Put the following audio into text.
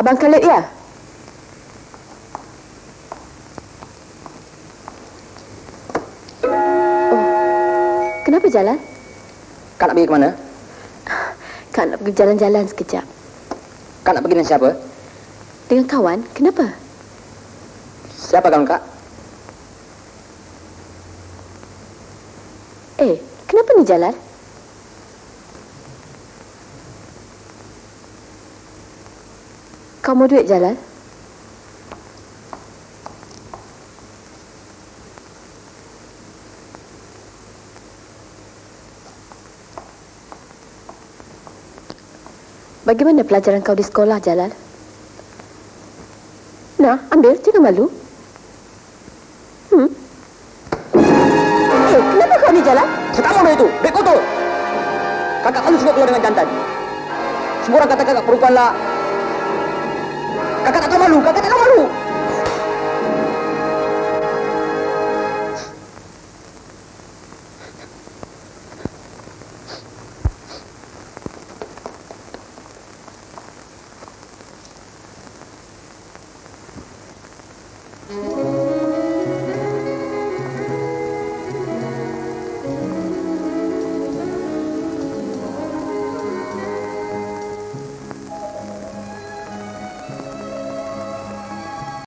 Abang Khalid ya? Oh, kenapa jalan? Kak nak pergi ke mana? Kak nak pergi jalan-jalan sekejap. Kak nak pergi dengan siapa? Dengan kawan, kenapa? Siapa kawan Kak? Kenapa ni jalan? Kau mau duit jalan? Bagaimana pelajaran kau di sekolah, Jalal? Nah, ambil, jangan malu. Kenapa kau ni, Jalal? Saya tak mau itu, beg kotor. Kakak selalu suka keluar dengan jantan. Semua orang kata kakak perempuan lah. Kakak tak tahu malu, kakak tak tahu